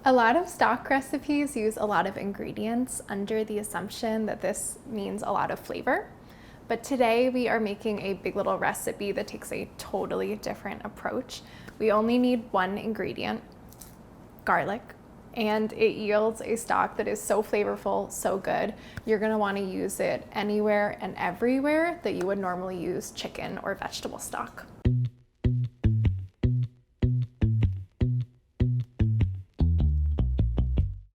A lot of stock recipes use a lot of ingredients under the assumption that this means a lot of flavor. But today we are making a big little recipe that takes a totally different approach. We only need one ingredient, garlic, and it yields a stock that is so flavorful, so good. You're gonna wanna use it anywhere and everywhere that you would normally use chicken or vegetable stock.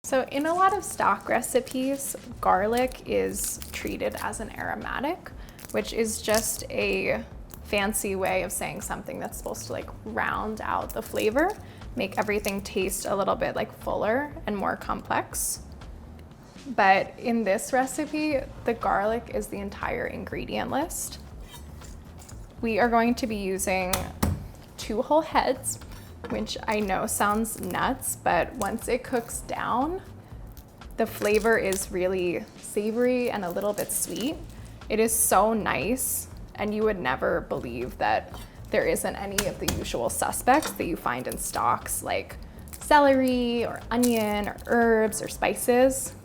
So in a lot of stock recipes, garlic is treated as an aromatic, which is just a fancy way of saying something that's supposed to like round out the flavor, make everything taste a little bit like fuller and more complex. But in this recipe, the garlic is the entire ingredient list. We are going to be using 2 whole heads, which I know sounds nuts, but once it cooks down, the flavor is really savory and a little bit sweet. It is so nice, and you would never believe that there isn't any of the usual suspects that you find in stocks like celery or onion or herbs or spices.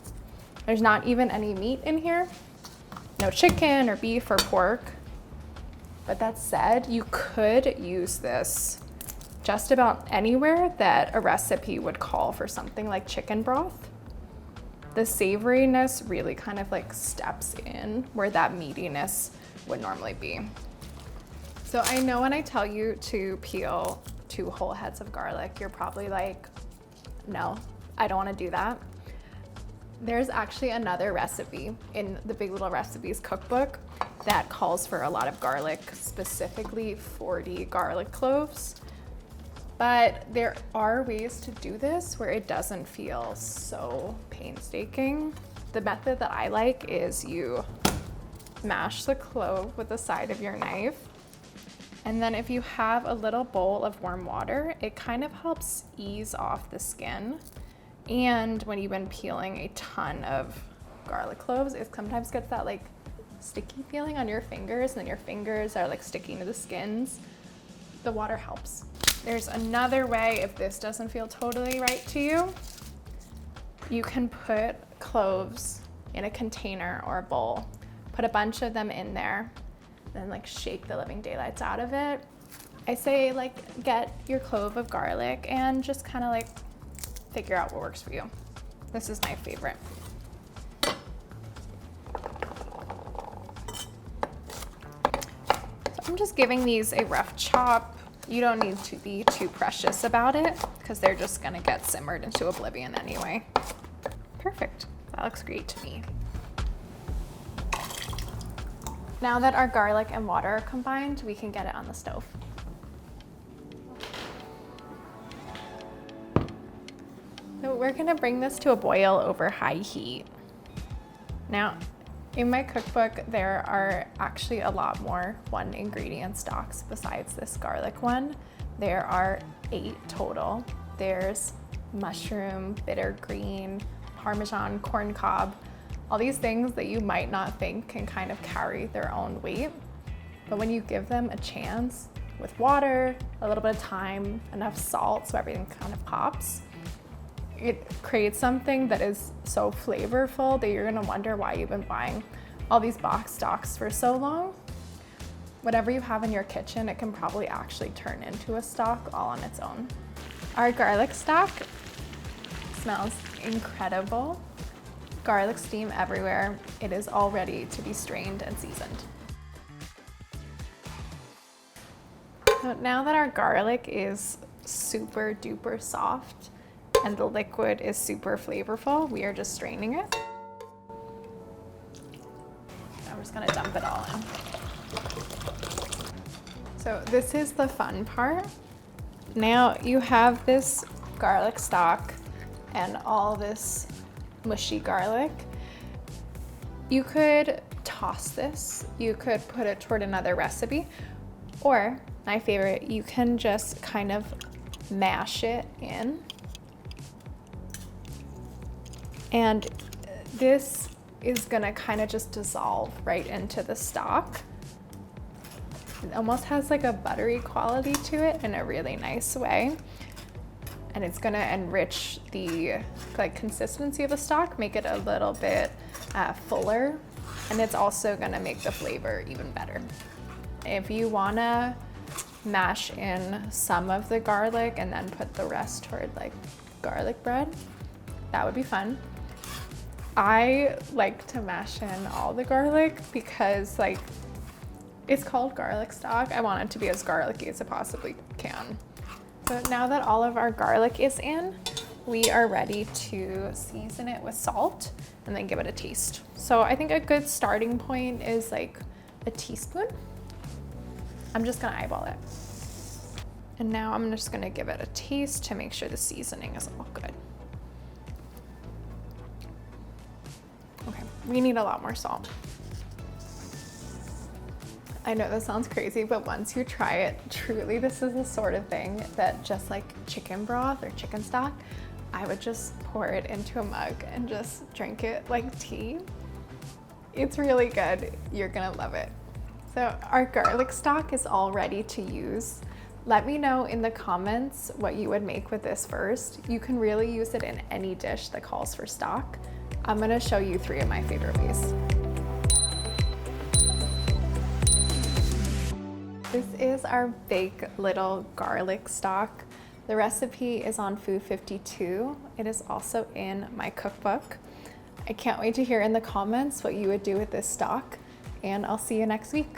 There's not even any meat in here, no chicken or beef or pork. But that said, you could use this just about anywhere that a recipe would call for something like chicken broth. The savoriness really kind of like steps in where that meatiness would normally be. So I know when I tell you to peel 2 whole heads of garlic, you're probably like, no, I don't want to do that. There's actually another recipe in the Big Little Recipes cookbook that calls for a lot of garlic, specifically 40 garlic cloves. But there are ways to do this where it doesn't feel so painstaking. The method that I like is you mash the clove with the side of your knife. And then if you have a little bowl of warm water, it kind of helps ease off the skin. And when you've been peeling a ton of garlic cloves, it sometimes gets that like sticky feeling on your fingers, and then your fingers are like sticking to the skins. The water helps. There's another way if this doesn't feel totally right to you. You can put cloves in a container or a bowl, put a bunch of them in there, then like shake the living daylights out of it. I say like get your clove of garlic and just kind of like figure out what works for you. This is my favorite. So I'm just giving these a rough chop. You don't need to be too precious about it because they're just gonna get simmered into oblivion anyway. Perfect, that looks great to me. Now that our garlic and water are combined, we can get it on the stove. So we're gonna bring this to a boil over high heat. Now, in my cookbook, there are actually a lot more 1 ingredient stocks besides this garlic one. There are 8 total. There's mushroom, bitter green, Parmesan, corn cob, all these things that you might not think can kind of carry their own weight. But when you give them a chance with water, a little bit of thyme, enough salt so everything kind of pops, it creates something that is so flavorful that you're gonna wonder why you've been buying all these box stocks for so long. Whatever you have in your kitchen, it can probably actually turn into a stock all on its own. Our garlic stock smells incredible. Garlic steam everywhere. It is all ready to be strained and seasoned. So now that our garlic is super duper soft, and the liquid is super flavorful, we are just straining it. I'm just gonna dump it all in. So this is the fun part. Now you have this garlic stock and all this mushy garlic. You could toss this, you could put it toward another recipe, or my favorite, you can just kind of mash it in. And this is gonna kind of just dissolve right into the stock. It almost has like a buttery quality to it in a really nice way. And and it's gonna enrich the like consistency of the stock, make it a little bit fuller, and it's also gonna make the flavor even better. If you wanna mash in some of the garlic and then put the rest toward like garlic bread, that would be fun. I like to mash in all the garlic because like it's called garlic stock. I want it to be as garlicky as it possibly can. But now that all of our garlic is in, we are ready to season it with salt and then give it a taste. So I think a good starting point is like a teaspoon. I'm just gonna eyeball it. And now I'm just gonna give it a taste to make sure the seasoning is all good. Okay, we need a lot more salt. I know this sounds crazy, but once you try it, truly this is the sort of thing that just like chicken broth or chicken stock, I would just pour it into a mug and just drink it like tea. It's really good. You're gonna love it. So our garlic stock is all ready to use. Let me know in the comments what you would make with this first. You can really use it in any dish that calls for stock. I'm gonna show you 3 of my favorite ways. This is our big little garlic stock. The recipe is on Food 52. It is also in my cookbook. I can't wait to hear in the comments what you would do with this stock, and I'll see you next week.